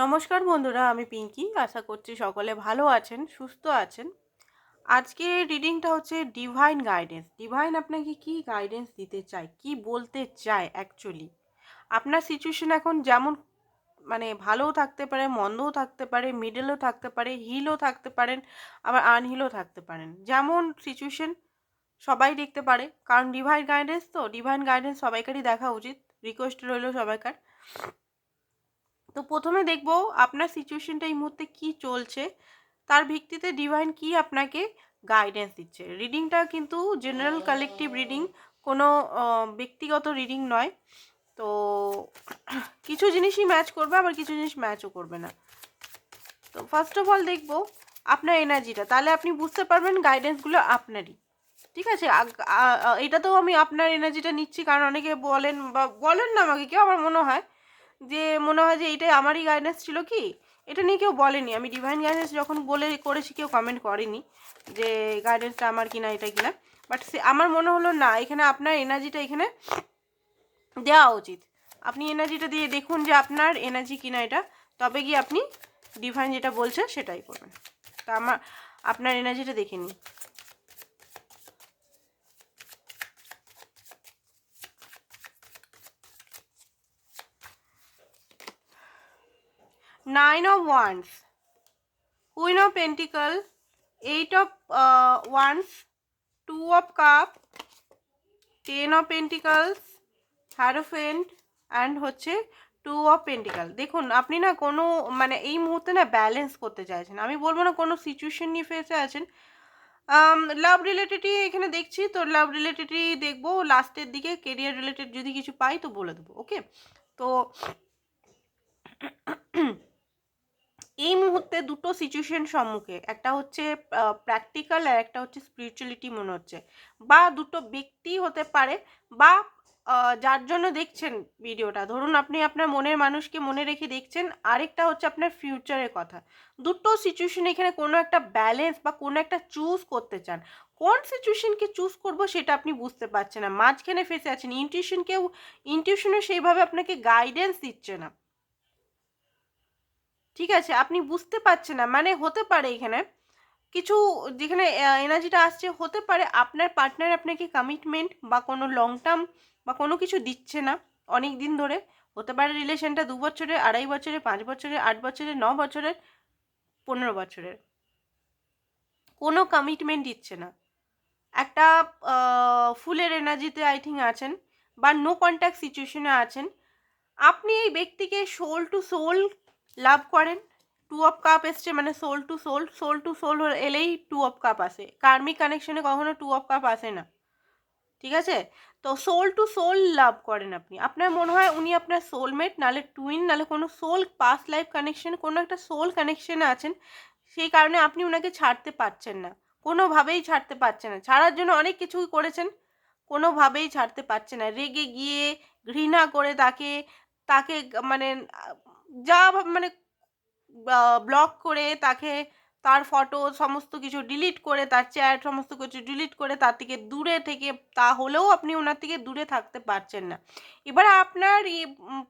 নমস্কার বন্ধুরা, আমি পিঙ্কি। আশা করছি সকলে ভালো আছেন, সুস্থ আছেন। আজকে রিডিংটা হচ্ছে ডিভাইন গাইডেন্স। ডিভাইন আপনাকে কি গাইডেন্স দিতে চায়, কি বলতে চায় অ্যাকচুয়ালি। আপনার সিচুয়েশন এখন যেমন মানে ভালোও থাকতে পারে, মন্দও থাকতে পারে, মিডলও থাকতে পারে, হিলও থাকতে পারেন, আবার আনহিলও থাকতে পারেন। যেমন সিচুয়েশন সবাই দেখতে পারে, কারণ ডিভাইন গাইডেন্স তো ডিভাইন গাইডেন্স সবাইকারই দেখা উচিত। রিকোয়েস্ট রইল সবাইকার। তো প্রথমে দেখব আপনার সিচুয়েশনটা এই মুহূর্তে কী চলছে, তার ভিত্তিতে ডিভাইন কি আপনাকে গাইডেন্স দিচ্ছে। রিডিংটা কিন্তু জেনারেল কালেকটিভ রিডিং, কোনো ব্যক্তিগত রিডিং নয়। তো কিছু জিনিসই ম্যাচ করবে, আবার কিছু জিনিস ম্যাচও করবে না। তো ফার্স্ট অফ অল দেখব আপনার এনার্জিটা, তাহলে আপনি বুঝতে পারবেন গাইডেন্সগুলো আপনারই। ঠিক আছে, এটা তো আমি আপনার এনার্জিটা নিচ্ছি, কারণ অনেকে বলেন বা বলেন না আমাকে কেউ, আমার মনে হয় যে এইটাই আমারই গাইডেন্স ছিল কি, এটা নিয়ে কেউ বলেনি। আমি ডিভাইন গাইডেন্স যখন করেছি কেউ কমেন্ট করেনি যে গাইডেন্সটা আমার কিনা, এটা কিনা। বাট আমার মনে হলো না, এখানে আপনার এনার্জিটা এখানে দেওয়া উচিত। আপনি এনার্জিটা দিয়ে দেখুন যে আপনার এনার্জি কিনা এটা, তবে গিয়ে আপনি ডিভাইন যেটা বলছে সেটাই করবেন। তা আপনার এনার্জিটা দেখে নিই। Nine of wands, queen of pentacle, eight of wands, two of cup, ten of pentacles, hierophant and হচ্ছে টু অফ পেন্টিকাল। দেখুন আপনি না কোনো মানে এই মুহূর্তে না ব্যালেন্স করতে চাইছেন, আমি বলবো না কোনো সিচুয়েশন নিয়ে ফেসে আছেন। লাভ রিলেটেডই এখানে দেখছি, তো লাভ রিলেটেডই দেখবো লাস্টের দিকে। কেরিয়ার রিলেটেড যদি কিছু পাই তো বলে দেবো, ওকে। তো এই মুহূর্তে দুটো সিচুয়েশন সম্মুখে, একটা হচ্ছে প্র্যাকটিক্যাল আর একটা হচ্ছে স্পিরিচুয়ালিটি মনে হচ্ছে, বা দুটো ব্যক্তি হতে পারে, বা যার জন্য দেখছেন ভিডিওটা, ধরুন আপনি আপনার মনের মানুষকে মনে রেখে দেখছেন, আরেকটা হচ্ছে আপনার ফিউচারের কথা। দুটো সিচুয়েশন এখানে কোনো একটা ব্যালেন্স বা কোনো একটা চুজ করতে চান। কোন সিচুয়েশনকে চুজ করব সেটা আপনি বুঝতে পারছেন না, মাঝখানে ফেসে আছেন। ইনটিউশনও সেইভাবে আপনাকে গাইডেন্স দিচ্ছে না। ঠিক আছে, আপনি বুঝতে পারছেন না, মানে হতে পারে এখানে কিছু, যেখানে এনার্জিটা আসছে, হতে পারে আপনার পার্টনার আপনাকে কমিটমেন্ট বা কোনো লং টার্ম বা কোনো কিছু দিচ্ছে না অনেক দিন ধরে। হতে পারে রিলেশনটা 2 বছরের, 2.5 বছরের, 5 বছরের, 8 বছরের, 9 বছরের, 15 বছরের, কোনো কমিটমেন্ট দিচ্ছে না। একটা ফুলের এনার্জিতে আই থিঙ্ক আছেন, বা নো কন্ট্যাক্ট সিচুয়েশনে আছেন। আপনি এই ব্যক্তিকে সোল টু সোল লাভ করেন। টু অফ কাপ এসছে, মানে soul to soul, soul to soul এলেই টু অফ কাপ আসে। কার্মিক কানেকশনে কখনো টু অফ কাপ আসে না, ঠিক আছে। তো সোল টু সোল লাভ করেন আপনি, আপনার মনে হয় উনি আপনার সোলমেট, নালে টুইন, নালে কোনো সোল পাস্ট লাইফ কানেকশন, কোনো একটা সোল কানেকশনে আছেন। সেই কারণে আপনি ওনাকে ছাড়তে পারছেন না, কোনোভাবেই ছাড়তে পারছেন না। ছাড়ার জন্য অনেক কিছুই করেছেন, কোনোভাবেই ছাড়তে পারছে না। রেগে গিয়ে, ঘৃণা করে তাকে তাকে মানে যা মানে ব্লক করে তাকে, তার ফটো সমস্ত কিছু ডিলিট করে, তার চ্যাট সমস্ত কিছু ডিলিট করে, তার থেকে দূরে থেকে, তাহলেও আপনি ওনার থেকে দূরে থাকতে পারছেন না। এবার আপনার এই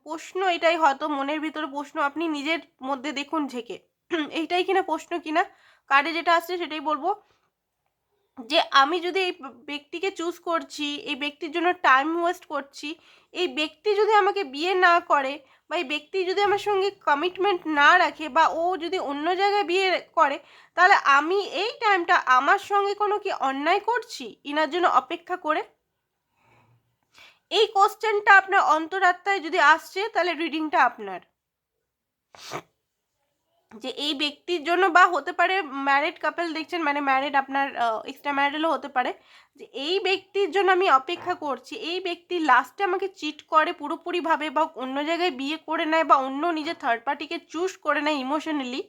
প্রশ্ন এটাই, হয়তো মনের ভিতরে প্রশ্ন, আপনি নিজের মধ্যে দেখুন ঝেঁকে এইটাই কিনা প্রশ্ন কিনা। কার্ডে যেটা আসছে সেটাই বলবো, যে আমি যদি এই ব্যক্তিকে চুজ করছি, এই ব্যক্তির জন্য টাইম ওয়েস্ট করছি, এই ব্যক্তি যদি আমাকে বিয়ে না করে, বা এই ব্যক্তি যদি আমার সঙ্গে কমিটমেন্ট না রাখে, বা ও যদি অন্য জায়গায় বিয়ে করে, তাহলে আমি এই টাইমটা আমার সঙ্গে কোনো কি অন্যায় করছি ইনার জন্য অপেক্ষা করে? এই কোশ্চেনটা আপনার অন্তরাত্মায় যদি আসছে, তাহলে রিডিংটা আপনার। যে এই ব্যক্তির জন্য, বা হতে পারে ম্যারিড কাপল দেখছেন, মানে ম্যারিড, আপনার এক্সট্রা ম্যারিডও হতে পারে, যে এই ব্যক্তির জন্য আমি অপেক্ষা করছি, এই ব্যক্তি লাস্টে আমাকে চিট করে পুরোপুরিভাবে, বা অন্য জায়গায় বিয়ে করে নেয়, বা অন্য নিজের থার্ড পার্টিকে চুজ করে নেয় ইমোশনালি,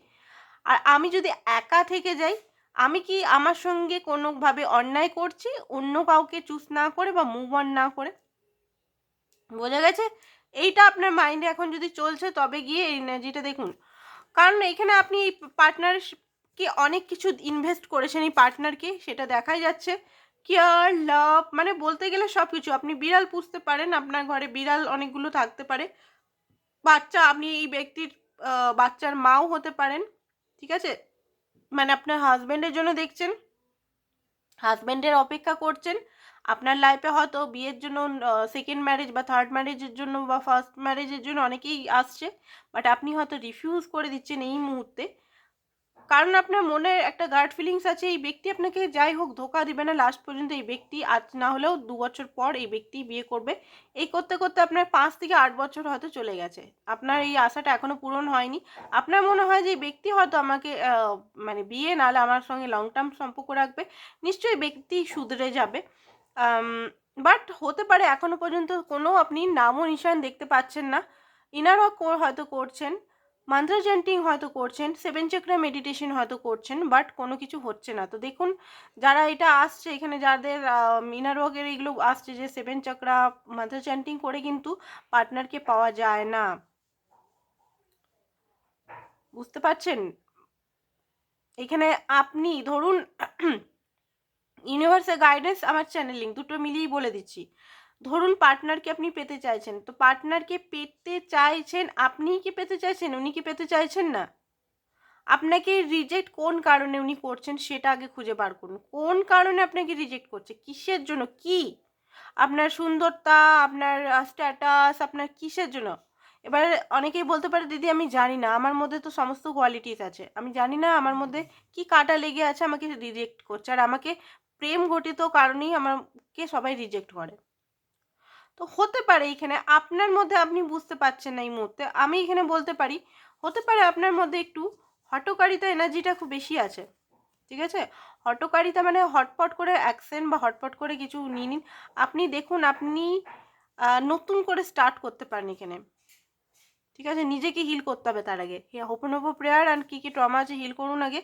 আর আমি যদি একা থেকে যাই, আমি কি আমার সঙ্গে কোনোভাবে অন্যায় করছি অন্য কাউকে চুজ না করে বা মুভ অন না করে? বোঝা গেছে? এইটা আপনার মাইন্ডে এখন যদি চলছে, তবে গিয়ে এই এনার্জিটা দেখুন। কারণ এখানে আপনি এই পার্টনারকে অনেক কিছু ইনভেস্ট করেছেন, এই পার্টনারকে, সেটা দেখাই যাচ্ছে। কেয়ার, লাভ, মানে বলতে গেলে সব কিছু। আপনি বিড়াল পুষতে পারেন, আপনার ঘরে বিড়াল অনেকগুলো থাকতে পারে, বাচ্চা আপনি এই ব্যক্তির বাচ্চার মাও হতে পারেন, ঠিক আছে? মানে আপনার হাজব্যান্ডের জন্য দেখছেন, হাজব্যান্ডের অপেক্ষা করছেন। আপনার লাইফে হয়তো বিয়ের জন্য সেকেন্ড ম্যারেজ বা থার্ড ম্যারেজের জন্য বা ফার্স্ট ম্যারেজের জন্য অনেকেই আসছে, বাট আপনি হয়তো রিফিউজ করে দিচ্ছেন এই মুহূর্তে। কারণ আপনার মনে একটা গার্ড ফিলিংস আছে এই ব্যক্তি আপনাকে যাই হোক ধোকা দিবে না লাস্ট পর্যন্ত। এই ব্যক্তি আজ না হলেও 2 বছর পর এই ব্যক্তি বিয়ে করবে। এই করতে করতে আপনার 5 থেকে 8 বছর হয়তো চলে গেছে, আপনার এই আশাটা এখনো পূরণ হয়নি। আপনার মনে হয় যে এই ব্যক্তি হয়তো আমাকে মানে বিয়ে নাহলে আমার সঙ্গে লং টার্ম সম্পর্ক রাখবে, নিশ্চয়ই ব্যক্তি শুধরে যাবে। বাট হতে পারে এখনো পর্যন্ত কোনো আপনি নামও নিশান দেখতে পাচ্ছেন না। ইনার ওয়ার্ক হয়তো করছেন, মন্ত্র চ্যান্টিং হয়তো করছেন, 7 চক্রা মেডিটেশন হয়তো করছেন, বাট কোনো কিছু হচ্ছে না। তো দেখুন, যারা এটা আসছে এখানে, যাদের ইনার ওয়ার্কের এগুলো আসছে যে 7 চক্রা মন্ত্র চ্যান্টিং করে কিন্তু পার্টনারকে পাওয়া যায় না, বুঝতে পারছেন? এখানে আপনি ধরুন ইউনিভার্সের গাইডেন্স আমার চ্যানেল লিঙ্ক দুটো মিলিয়েই বলে দিচ্ছি। ধরুন পার্টনারকে আপনি পেতে চাইছেন, তো পার্টনারকে পেতে চাইছেন, আপনিই কি পেতে চাইছেন, উনি কি পেতে চাইছেন না? আপনাকে রিজেক্ট কোন কারণে উনি করছেন সেটা আগে খুঁজে বার করুন। কোন কারণে আপনাকে রিজেক্ট করছে, কিসের জন্য, কি আপনার সুন্দরতা, আপনার স্ট্যাটাস, আপনার কিসের জন্য? এবার অনেকেই বলতে পারে দিদি আমি জানি না, আমার মধ্যে তো সমস্ত কোয়ালিটিস আছে, আমি জানি না আমার মধ্যে কি কাটা লেগে আছে আমাকে রিজেক্ট করছে, আর আমাকে প্রেম ঘটিত কারণেই আমাকে সবাই রিজেক্ট করে। তো হতে পারে এখানে আপনার মধ্যে আপনি বুঝতে পারছেন না এই মুহূর্তে, আমি এখানে বলতে পারি হতে পারে আপনার মধ্যে একটু হটকারিতা এনার্জিটা খুব বেশি আছে, ঠিক আছে? হটকারিতা মানে হটপট করে অ্যাকশন বা হটপট করে কিছু নিয়ে নিন। আপনি দেখুন আপনি নতুন করে স্টার্ট করতে পারেন এখানে, ঠিক আছে? নিজেকে হিল করতে হবে তার আগে, ওপেন ওপো প্রেয়ার অ্যান্ড কী কী ট্রমা আছে হিল করুন আগে।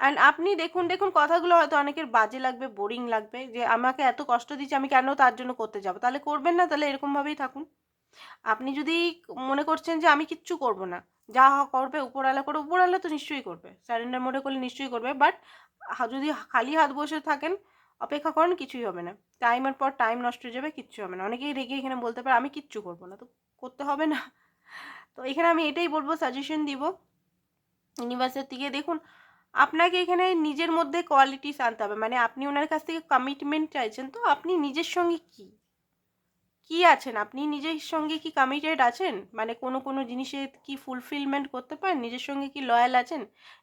অ্যান্ড আপনি দেখুন দেখুন কথাগুলো হয়তো অনেকের বাজে লাগবে, বোরিং লাগবে, যে আমাকে এত কষ্ট দিচ্ছে আমি কেন তার জন্য করতে যাবো, তাহলে করবেন না, তাহলে এরকমভাবেই থাকুন। আপনি যদি মনে করছেন যে আমি কিচ্ছু করব না, যা করবে উপরওয়ালা করে, উপরওয়ালা তো নিশ্চয়ই করবে, স্যারেন্ডার মোডে করলে নিশ্চয়ই করবে, বাট যদি খালি হাত বসে থাকেন অপেক্ষা করেন কিছুই হবে না, টাইমের পর টাইম নষ্ট হয়ে যাবে, কিচ্ছু হবে না। অনেকেই রেগে এখানে বলতে পারে আমি কিচ্ছু করবো না, তো করতে হবে না। তো এখানে আমি এটাই বলবো, সাজেশন দিব ইউনিভার্সের থেকে। দেখুন আপনাকে এখানে নিজের মধ্যে কোয়ালিটিস আনতে হবে, মানে আপনি ওনার কাছ থেকে কমিটমেন্ট চাইছেন, তো আপনি নিজের সঙ্গে কি আছেন, আপনি নিজের সঙ্গে কি কমিটেড আছেন, মানে কোনো জিনিসে কি ফুলফিলমেন্ট করতে পারেন, নিজের সঙ্গে কি লয়াল আছেন?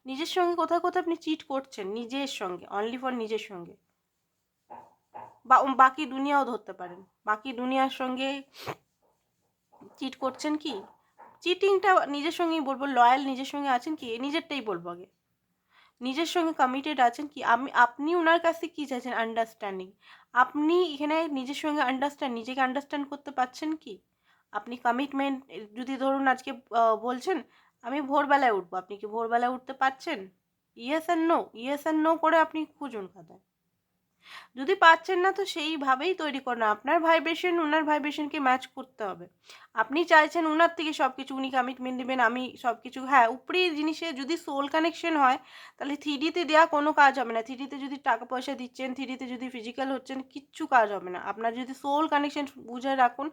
নিজের সঙ্গে কোথাও কোথাও আপনি চিট করছেন, নিজের সঙ্গে, অনলি ফর নিজের সঙ্গে, বা বাকি দুনিয়াও ধরতে পারেন, বাকি দুনিয়ার সঙ্গে চিট করছেন কি? চিটিংটা নিজের সঙ্গেই বলবো, লয়াল নিজের সঙ্গে আছেন কি, নিজেরটাই বলবো আগে। নিজের সঙ্গে কমিটেড আছেন কি? আপনি ওনার কাছ থেকে কী চাইছেন? আন্ডারস্ট্যান্ডিং। আপনি এখানে নিজের সঙ্গে নিজেকে আন্ডারস্ট্যান্ড করতে পারছেন কি? আপনি কমিটমেন্ট, যদি ধরুন আজকে বলছেন আমি ভোরবেলায় উঠবো, আপনি কি ভোরবেলায় উঠতে পারছেন? Yes and no, yes and no করে আপনি খুঁজুন খাতায়। যদি পাচ্ছেন না তো সেইভাবেই তৈরি করুন, আপনার ভাইব্রেশন ওনার ভাইব্রেশনকে ম্যাচ করতে হবে। আপনি চাইছেন ওনার থেকে সব কিছু, উনি কমিটমেন্ট দেবেন, আমি সব কিছু, হ্যাঁ উপরি জিনিসে যদি সোল কানেকশন হয় তাহলে থ্রিডিতে দেওয়া কোনো কাজ হবে না। থ্রিডিতে যদি টাকা পয়সা দিচ্ছেন, থ্রিডিতে যদি ফিজিক্যাল হচ্ছেন, কিচ্ছু কাজ হবে না। আপনার যদি সোল কানেকশন, বুঝে রাখুন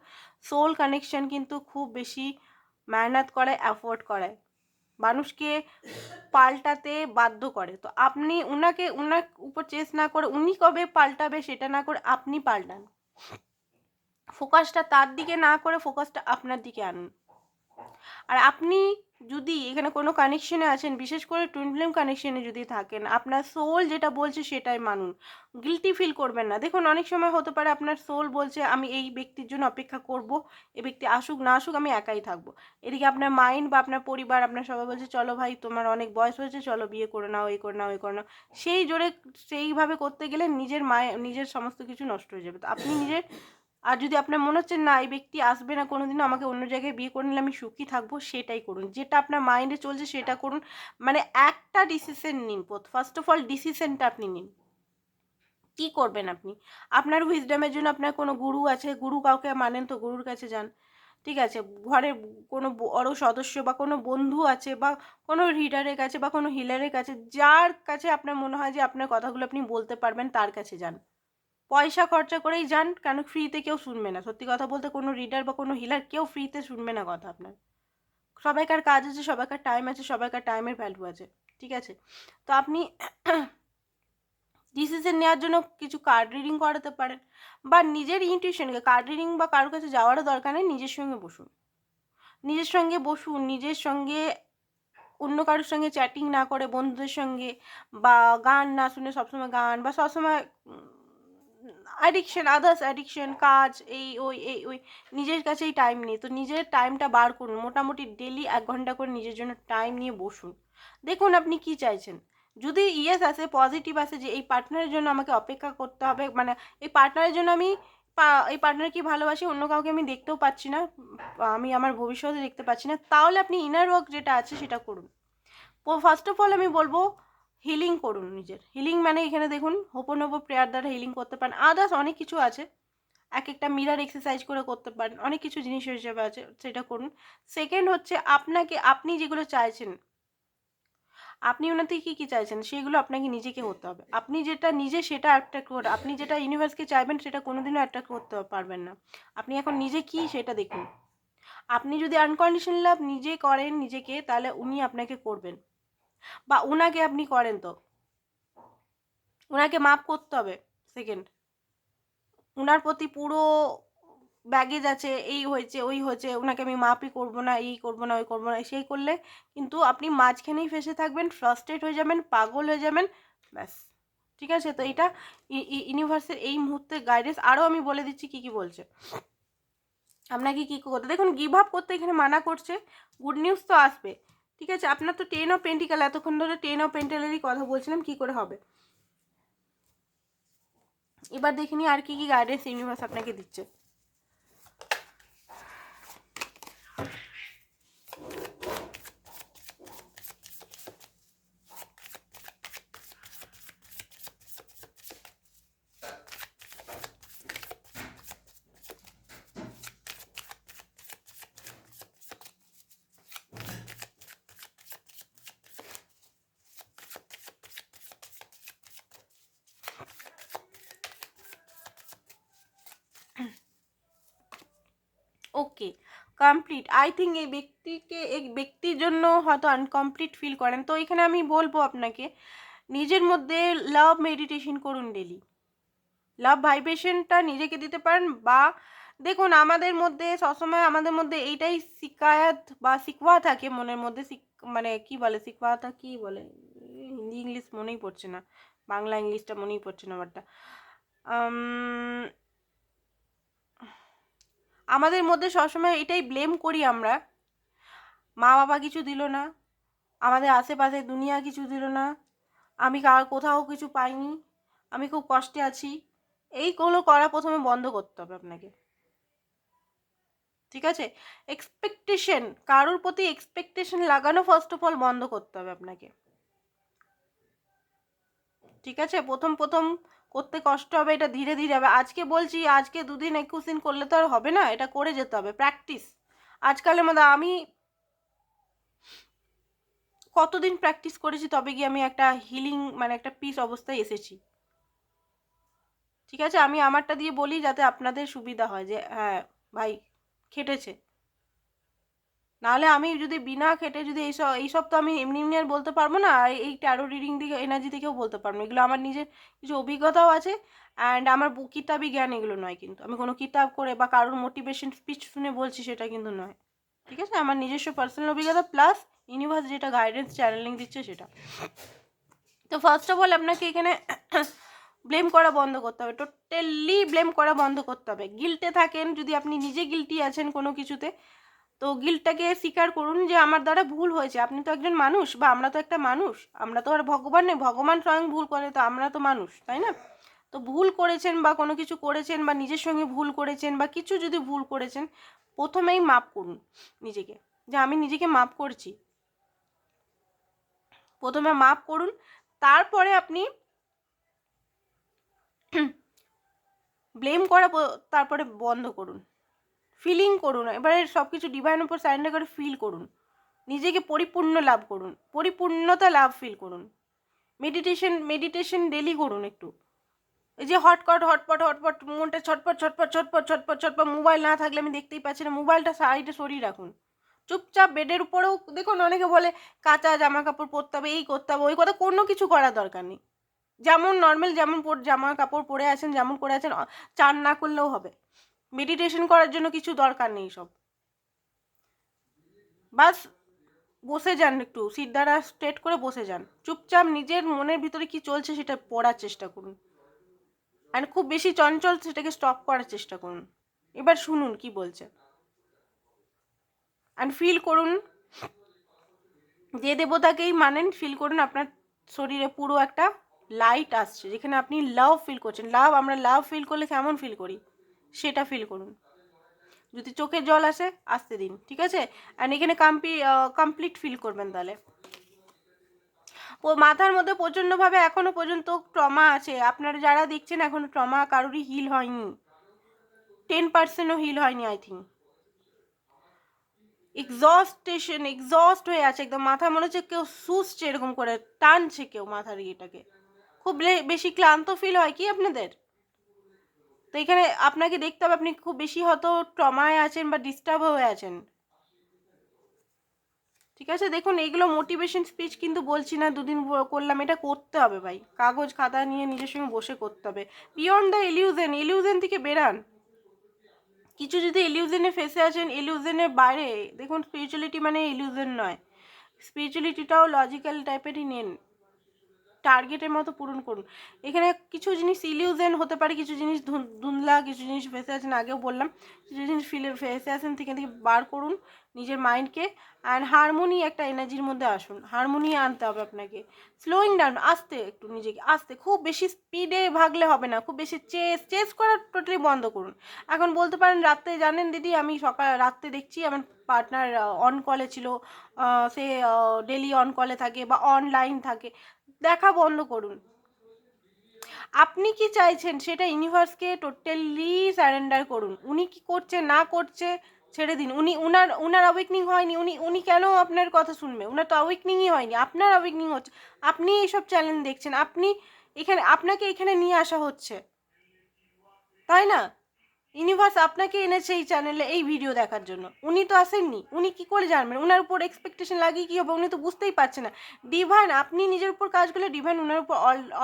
সোল কানেকশন কিন্তু খুব বেশি মেহনত করে, অ্যাফোর্ড করায়, মানুষকে পাল্টাতে বাধ্য করে। তো আপনি ওনার উপর চেস না করে উনি কবে পাল্টাবে সেটা না করে আপনি পাল্টান, ফোকাসটা তার দিকে না করে ফোকাসটা আপনার দিকে আনুন। আর আপনি যদি এখানে কোনো কানেকশনে আছেন, বিশেষ করে টুইন ফ্লেম কানেকশনে যদি থাকেন, আপনার সোল যেটা বলছে সেটাই মানুন, গিল্টি ফিল করবেন না। দেখুন অনেক সময় হতে পারে আপনার সোল বলছে আমি এই ব্যক্তির জন্য অপেক্ষা করব, এই ব্যক্তি আসুক না আসুক আমি একাই থাকবো। এদিকে আপনার মাইন্ড বা আপনার পরিবার, আপনার সবাই বলছে চলো ভাই তোমার অনেক বয়স হয়েছে, চলো বিয়ে করে নাও, এই করে নাও, এই করে নাও। সেই জোরে সেইভাবে করতে গেলে নিজের সমস্ত কিছু নষ্ট হয়ে যাবে। তো আপনি নিজের, আর যদি আপনার মনে হচ্ছে না এই ব্যক্তি আসবে না কোনোদিনও, আমাকে অন্য জায়গায় বিয়ে করে নিলে আমি সুখী থাকবো, সেটাই করুন, যেটা আপনার মাইন্ডে চলছে সেটা করুন। মানে একটা ডিসিশন নিন, ফার্স্ট অফ অল ডিসিশনটা আপনি নিন কী করবেন। আপনি আপনার উইজডমের জন্য আপনার কোনো গুরু আছে, গুরু কাউকে মানেন তো গুরুর কাছে যান, ঠিক আছে? ঘরের কোনো বড় সদস্য বা কোনো বন্ধু আছে বা কোনো রিডারের কাছে বা কোনো হিলারের কাছে, যার কাছে আপনার মনে হয় যে আপনার কথাগুলো আপনি বলতে পারবেন তার কাছে যান। পয়সা খরচা করেই যান, কেন ফ্রিতে কেউ শুনবে না, সত্যি কথা বলতে কোনো রিডার বা কোনো হিলার কেউ ফ্রিতে শুনবে না কথা আপনার, সবাইকার কাজ আছে, সবাইকার টাইম আছে, সবাইকার টাইমের ভ্যালু আছে, ঠিক আছে? তো আপনি ডিসিশন নেওয়ার জন্য কিছু কার্ড রিডিং করাতে পারেন, বা নিজের ইনটিউশনকে, কার্ড রিডিং বা কারোর কাছে যাওয়ারও দরকার নেই, নিজের সঙ্গে বসুন, নিজের সঙ্গে বসুন, নিজের সঙ্গে, অন্য কারোর সঙ্গে চ্যাটিং না করে বন্ধুদের সঙ্গে, বা গান না শুনে সবসময় গান, বা সবসময় অ্যাডিকশন, আদার্স অ্যাডিকশন, কাজ, এই ওই নিজের কাছেই টাইম নেই। তো নিজের টাইমটা বার করুন, মোটামুটি ডেলি 1 ঘন্টা করে নিজের জন্য টাইম নিয়ে বসুন, দেখুন আপনি কি চাইছেন। যদি ইয়েস আসে, পজিটিভ আসে যে এই পার্টনারের জন্য আমাকে অপেক্ষা করতে হবে, মানে এই পার্টনারের জন্য আমি এই পার্টনারকে ভালোবাসি, অন্য কাউকে আমি দেখতেও পাচ্ছি না, আমি আমার ভবিষ্যতে দেখতে পাচ্ছি না, তাহলে আপনি ইনার ওয়ার্ক যেটা আছে সেটা করুন। ফার্স্ট অফ অল আমি বলবো হিলিং করুন নিজের। হিলিং মানে এখানে দেখুন হোপোনোপো প্রেয়ার দ্বারা হিলিং করতে পারেন, আদার্স অনেক কিছু আছে, এক একটা মিরার এক্সারসাইজ করে করতে পারেন, অনেক কিছু জিনিস হিসেবে আছে, সেটা করুন। সেকেন্ড হচ্ছে আপনি যেগুলো চাইছেন, আপনি ওনার থেকে কী কী চাইছেন সেগুলো আপনাকে নিজেকে হতে হবে। আপনি যেটা নিজে সেটা অ্যাট্রাক্ট করে, আপনি যেটা ইউনিভার্সকে চাইবেন সেটা কোনোদিনও অ্যাট্রাক্ট করতে পারবেন না। আপনি এখন নিজে কী সেটা দেখুন। আপনি যদি আনকন্ডিশনাল লাভ নিজে করেন নিজেকে, তাহলে উনি আপনাকে করবেন, বা ওনাকে আপনি করেন, তো ওনাকে মাপ করতে হবে। সেকেন্ড, ওনার প্রতি পুরো ব্যাগেজ আছে, এই হয়েছে ওই হয়েছে, ওনাকে আমি মাপই করবো না, এই করবো না, ওই করবো না, সেই করলে কিন্তু আপনি মাঝখানেই ফেসে থাকবেন, ফ্রাস্ট্রেট হয়ে যাবেন, পাগল হয়ে যাবেন, ব্যাস। ঠিক আছে? তো এটা ইউনিভার্সের এই মুহূর্তে গাইডেন্স। আরও আমি বলে দিচ্ছি কী কী বলছে আপনাকে কী করতে। দেখুন, গিভ আপ করতে এখানে মানা করছে, গুড নিউজ তো আসবে। ঠিক আছে? আপনার তো 10 অফ পেন্টিকাল, এতক্ষণ ধরে 10 অফ পেন্টাকেলেরই কথা বলছিলাম, কী করে হবে। এবার দেখে নিই আর কী কী গাইডেন্স ইউনিভার্স আপনাকে দিচ্ছে। ওকে, কমপ্লিট। আই থিঙ্ক এই ব্যক্তির জন্য হয়তো আনকমপ্লিট ফিল করেন, তো এখানে আমি বলবো আপনাকে নিজের মধ্যে লাভ মেডিটেশন করুন ডেলি, লাভ ভাইব্রেশনটা নিজেকে দিতে পারেন। বা দেখুন, আমাদের মধ্যে সবসময় আমাদের মধ্যে এইটাই শিকায়াত বা শিকওয়া থাকে মনের মধ্যে, মানে কি বলে শিকওয়াটা, কি বলে হিন্দি ইংলিশ মনেই পড়ছে না, বাংলা ইংলিশটা মনেই পড়ছে না আমারটা। আমাদের মধ্যে সবসময় এটাই ব্লেম করি আমরা, মা বাবা কিছু দিল না, আমাদের আশেপাশে দুনিয়া কিছু দিল না, আমি কোথাও কিছু পাইনি, আমি খুব কষ্টে আছি। এইগুলো করা প্রথমে বন্ধ করতে হবে আপনাকে। ঠিক আছে? এক্সপেকটেশন, কারোর প্রতি এক্সপেকটেশন লাগানো ফার্স্ট অফ অল বন্ধ করতে হবে আপনাকে। ঠিক আছে? প্রথম করতে কষ্ট হবে, এটা ধীরে ধীরে হবে। আজকে বলছি, আজকে 2 দিন 21 দিন করলে তো আর হবে না, এটা করে যেতে হবে, প্র্যাকটিস। আজকালের মধ্যে আমি কতদিন প্র্যাকটিস করেছি, তবে গিয়ে আমি একটা হিলিং, মানে একটা পিস অবস্থায় এসেছি। ঠিক আছে? আমি আমারটা দিয়ে বলি যাতে আপনাদের সুবিধা হয়, যে হ্যাঁ ভাই খেটেছে। নাহলে আমি যদি বিনা খেটে যদি এইসব তো আমি এমনি এমনি আর বলতে পারবো না, আর এই ট্যারো রিডিং দিকে এনার্জি থেকেও বলতে পারবো না। এগুলো আমার নিজের কিছু অভিজ্ঞতাও আছে, অ্যান্ড আমার কিতাবি জ্ঞান এগুলো নয়, কিন্তু আমি কোনো কিতাব করে বা কারোর মোটিভেশন স্পিচ শুনে বলছি সেটা কিন্তু নয়। ঠিক আছে? আমার নিজস্ব পার্সোনাল অভিজ্ঞতা প্লাস ইউনিভার্স যেটা গাইডেন্স চ্যানেলিং দিচ্ছে সেটা। তো ফার্স্ট অফ অল আপনাকে এখানে ব্লেম করা বন্ধ করতে হবে, টোটালি ব্লেম করা বন্ধ করতে হবে। গিল্টে থাকেন, যদি আপনি নিজে গিল্টি আছেন কোনো কিছুতে, তো গিল্টটাকে স্বীকার করুন যে আমার দ্বারা ভুল হয়েছে। আপনি তো একজন মানুষ, বা আমরা তো একটা মানুষ, আমরা তো আর ভগবান নেই, ভগবান স্বয়ং ভুল করে, তো আমরা তো মানুষ, তাই না? তো ভুল করেছেন বা কোনো কিছু করেছেন, বা নিজের সঙ্গে ভুল করেছেন, বা কিছু যদি ভুল করেছেন, প্রথমেই মাপ করুন নিজেকে, যে আমি নিজেকে মাপ করছি। প্রথমে মাপ করুন, তারপরে আপনি ব্লেম করা তারপরে বন্ধ করুন, ফিলিং করুন। এবারে সব কিছু ডিভাইনের উপর সারেন্ডার করে ফিল করুন, নিজেকে পরিপূর্ণ লাভ করুন, পরিপূর্ণতা লাভ ফিল করুন। মেডিটেশন ডেলি করুন একটু। এই যে হটপট মনটা ছটপট ছটপট ছটপট ছটপট ছটপট, মোবাইল না থাকলে আমি দেখতেই পাচ্ছি না, মোবাইলটা সাইডে সরিয়ে রাখুন, চুপচাপ বেডের উপরেও দেখুন অনেকে বলে কাঁচা জামা কাপড় পরতে হবে, এই করতে হবে, ওই কথা, কোনো কিছু করার দরকার নেই। যেমন নর্মাল যেমন জামা কাপড় পরে আছেন, যেমন করে আছেন, চান না করলেও হবে। মেডিটেশন করার জন্য কিছু দরকার নেই সব। বাস বসে যান, একটু সিট দ্বারা স্ট্রেট করে বসে যান, চুপচাপ নিজের মনের ভিতরে কি চলছে সেটা পড়ার চেষ্টা করুন, আর খুব বেশি চঞ্চল সেটাকে স্টপ করার চেষ্টা করুন। এবার শুনুন কি বলছে, অ্যান্ড ফিল করুন, যে দেবতাকেই মানেন ফিল করুন আপনার শরীরে পুরো একটা লাইট আসছে, যেখানে আপনি লাভ ফিল করছেন। আমরা লাভ ফিল করলে কেমন ফিল করি সেটা ফিল করুন। যদি চোখে জল আসে আসতে দিন, ঠিক আছে? অ্যান্ড এখানে কমপ্লিট ফিল করবেন তাহলে। ও মাথার মধ্যে প্রচণ্ডভাবে এখনো পর্যন্ত ট্রমা আছে, আপনারা যারা দেখছেন এখনো ট্রমা কারোরই হিল হয়নি, 10%ও হিল হয়নি আই থিঙ্ক। এক্সস্ট হয়ে আছে একদম, মাথা মনে হচ্ছে কেউ শুষছে, এরকম করে টানছে কেউ মাথার ইয়েটাকে, খুব বেশি ক্লান্ত ফিল হয় কি আপনাদের? তো এখানে আপনাকে দেখতে হবে আপনি খুব বেশি হয়তো ট্রমায় আছেন বা ডিস্টার্ব হয়ে আছেন, ঠিক আছে? দেখুন এইগুলো মোটিভেশন স্পিচ কিন্তু বলছি না, দুদিন করলাম, এটা করতে হবে ভাই, কাগজ খাতা নিয়ে নিজের সঙ্গে বসে করতে হবে। বিয়ন্ড দ্য ইলিউশন থেকে বেরান। কিছু যদি ইলিউশনে ফেসে আছেন, ইলিউশনের বাইরে দেখুন, স্পিরিচুয়ালিটি মানে ইলিউশন নয়, স্পিরিচুয়ালিটিটাও লজিক্যাল টাইপেরই নেন, টার্গেটের মতো পূরণ করুন। এখানে কিছু জিনিস ইলিউশন হতে পারে, কিছু জিনিস ধুন্দলা, কিছু জিনিস ফেসে আছেন, আগেও বললাম, কিছু জিনিস ফেসে আছেন থেকে বার করুন নিজের মাইন্ডকে, অ্যান্ড হারমোনি একটা এনার্জির মধ্যে আসুন, হারমোনি আনতে হবে আপনাকে। স্লোয়িং ডাউন, আস্তে একটু নিজেকে, আস্তে, খুব বেশি স্পিডে ভাগলে হবে না, খুব বেশি চেস করা টোটালি বন্ধ করুন। এখন বলতে পারেন রাত্রে, জানেন দিদি আমি রাত্রে দেখছি আমার পার্টনার অন কলে ছিল, সে ডেলি অন কলে থাকে বা অনলাইন থাকে, দেখা বন্ধ করুন। আপনি কি চাইছেন সেটা ইউনিভার্সকে টোটালি সারেন্ডার করুন। উনি কি করছে না করছে ছেড়ে দিন। উনার অ্যাওয়েকনিং হয়নি, উনি কেন আপনার কথা শুনবে? উনার তো অ্যাওয়েকনিংই হয়নি, আপনার অ্যাওয়েকনিং হচ্ছে। আপনি এইসব চ্যালেঞ্জ দেখছেন, আপনাকে এখানে নিয়ে আসা হচ্ছে, তাই না? ইউনিভার্স আপনাকে এনেছে এই চ্যানেলে এই ভিডিও দেখার জন্য, উনি তো আসেননি, উনি কি করে জানবেন? উনার উপর এক্সপেকটেশন লাগিয়ে কী হবে? উনি তো বুঝতেই পারছে না। ডিভাইন, আপনি নিজের উপর কাজ করলে ডিভাইন উনার উপর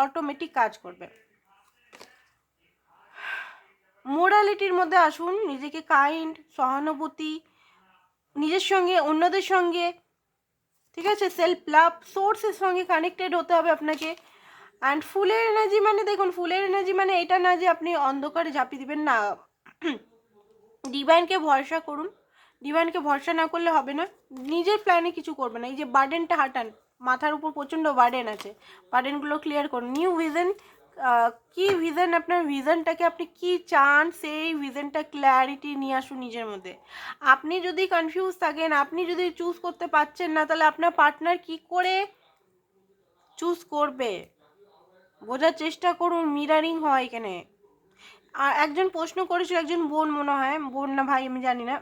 অটোমেটিক কাজ করবে। মোরালিটির মধ্যে আসুন, নিজেকে কাইন্ড, সহানুভূতি, নিজের সঙ্গে অন্যদের সঙ্গে, ঠিক আছে, সেলফ লাভ, সোর্সের সঙ্গে কানেক্টেড হতে হবে আপনাকে। অ্যান্ড ফুলের এনার্জি মানে দেখুন, ফুলের এনার্জি মানে এটা না যে আপনি অন্ধকারে ঝাঁপিয়ে দিবেন না, ডিভাইনকে ভরসা করুন। ডিভাইনকে ভরসা না করলে হবে না, নিজের প্ল্যানে কিছু করবে না। এই যে বার্ডেনটা হাঁটান, মাথার উপর প্রচণ্ড বার্ডেন আছে, বার্ডেনগুলো ক্লিয়ার করুন। নিউ ভিজন, কি ভিজন, আপনার ভিজনটাকে আপনি কি চান সেই ভিজনটা ক্ল্যারিটি নিয়ে আসুন নিজের মধ্যে। আপনি যদি কনফিউজ থাকেন, আপনি যদি চুজ করতে পারছেন না, তাহলে আপনার পার্টনার কি করে চুজ করবে বোঝার চেষ্টা করুন। মিরারিং হয় এখানে। আর একজন প্রশ্ন করেছিল, একজন বোন, মনে হয় বোন না ভাই আমি জানি না,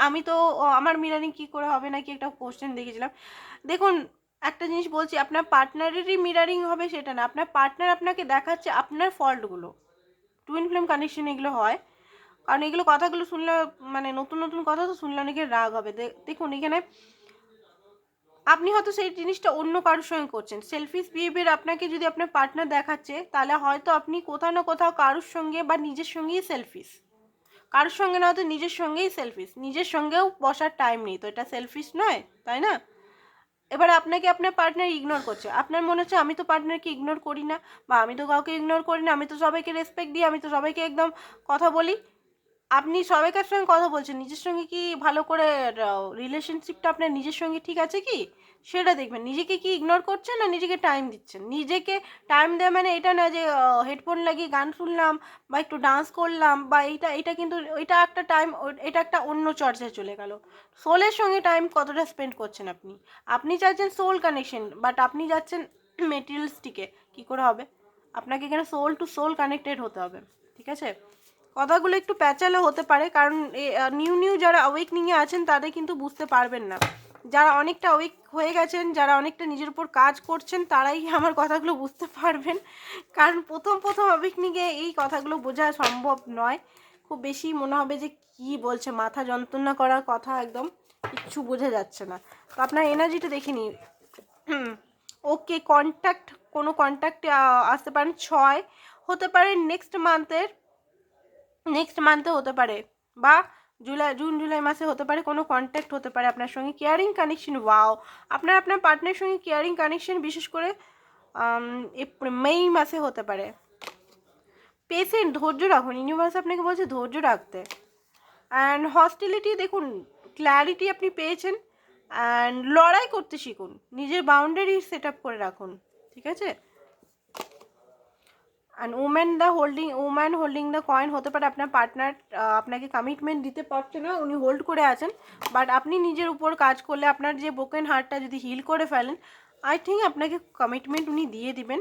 আমি তো আমার মিরারিং কি করে হবে নাকি একটা কোশ্চেন দেখেছিলাম। দেখুন একটা জিনিস বলছি, আপনার পার্টনারেরই মিরারিং হবে সেটা না, আপনার পার্টনার আপনাকে দেখাচ্ছে আপনার ফল্টগুলো। টুইন ফ্লেম কানেকশন এগুলো হয়, কারণ এগুলো কথাগুলো শুনলে, মানে নতুন নতুন কথা তো শুনলে অনেকের রাগ হবে। দেখুন এখানে আপনি হয়তো সেই জিনিসটা অন্য কারোর সঙ্গে করছেন, সেলফিশ বিহেভিয়ার আপনাকে যদি আপনার পার্টনার দেখাচ্ছে, তাহলে হয়তো আপনি কোথাও না কোথাও কারোর সঙ্গে বা নিজের সঙ্গেই সেলফিশ, কারোর সঙ্গে না হয়তো নিজের সঙ্গেই সেলফিশ, নিজের সঙ্গেও বসার টাইম নেই, তো এটা সেলফিশ নয়, তাই না? এবার আপনাকে আপনার পার্টনার ইগনোর করছে, আপনার মনে হচ্ছে আমি তো পার্টনারকে ইগনোর করি না, বা আমি তো কাউকে ইগনোর করি না, আমি তো সবাইকে রেসপেক্ট দিই, আমি তো সবাইকে একদম কথা বলি। আপনি সবাইকার সঙ্গে কথা বলছেন, নিজের সঙ্গে কি ভালো করে রিলেশনশিপটা আপনার নিজের সঙ্গে ঠিক আছে কি সেটা দেখবেন। নিজেকে কি ইগনোর করছেন না নিজেকে টাইম দিচ্ছেন? নিজেকে টাইম দেওয়া মানে এটা না যে হেডফোন লাগিয়ে গান শুনলাম বা একটু ডান্স করলাম বা এটা কিন্তু এটা একটা টাইম, এটা একটা অন্য চর্চায় চলে গেল। সোলের সঙ্গে টাইম কতটা স্পেন্ড করছেন আপনি? আপনি চাইছেন সোল কানেকশন, বাট আপনি যাচ্ছেন মেটেরিয়ালসটিকে, কি করে হবে? আপনাকে এখানে সোল টু সোল কানেক্টেড হতে হবে, ঠিক আছে? কথাগুলো একটু প্যাচালো হতে পারে, কারণ নিউ যারা অ্যাওয়েকনিংয়ে আছেন তাদের কিন্তু বুঝতে পারবেন না। যারা অনেকটা অ্যাওয়েক হয়ে গেছেন, যারা অনেকটা নিজের উপর কাজ করছেন, তারাই আমার কথাগুলো বুঝতে পারবেন, কারণ প্রথম অ্যাওয়েকনিংয়ে এই কথাগুলো বোঝা সম্ভব নয়। খুব বেশি মনে হবে যে কি বলছে, মাথা যন্ত্রণা করার কথা একদম। কিচ্ছু বোঝা যাচ্ছে না। তো আপনার এনার্জিটা দেখে নিই। ওকে, কন্ট্যাক্ট, কোনো কন্ট্যাক্টে আসতে পারেন 6 হতে পারে নেক্সট মান্থে হতে পারে, বা জুন জুলাই মাসে হতে পারে, কোনো কন্ট্যাক্ট হতে পারে আপনার সঙ্গে, কেয়ারিং কানেকশন। ওয়াও, আপনার পার্টনারের সঙ্গে কেয়ারিং কানেকশন বিশেষ করে মে মাসে হতে পারে। পেশেন্ট, ধৈর্য রাখুন, ইউনিভার্স আপনাকে বলছে ধৈর্য রাখতে। অ্যান্ড হস্টিলিটি দেখুন, ক্ল্যারিটি আপনি পেয়েছেন। অ্যান্ড লড়াই করতে শিখুন, নিজের বাউন্ডারি সেট আপ করে রাখুন, ঠিক আছে। And woman holding the coin হতে পারে আপনার পার্টনার আপনাকে কমিটমেন্ট দিতে পারছে না, উনি হোল্ড করে আছেন। বাট আপনি নিজের উপর কাজ করলে, আপনার যে ব্রোকেন হার্টটা যদি হিল করে ফেলেন, আই থিঙ্ক আপনাকে কমিটমেন্ট উনি দিয়ে দিবেন।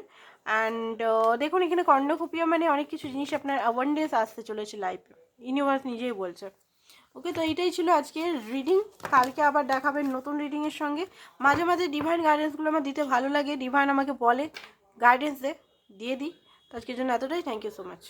অ্যান্ড দেখুন এখানে কর্ণকুপিয়া মানে অনেক কিছু জিনিস আপনার অ্যাবান্ডেন্স আসতে চলেছে লাইফে, ইউনিভার্স নিজেই বলছে। ওকে, তো এইটাই ছিল আজকের রিডিং। কালকে আবার দেখাবেন নতুন রিডিংয়ের সঙ্গে। মাঝে মাঝে ডিভাইন গাইডেন্সগুলো আমার দিতে ভালো লাগে, ডিভাইন আমাকে বলে গাইডেন্স দিয়ে দিই। তো আজকের জন্য এতটাই, থ্যাংক ইউ সো মাচ।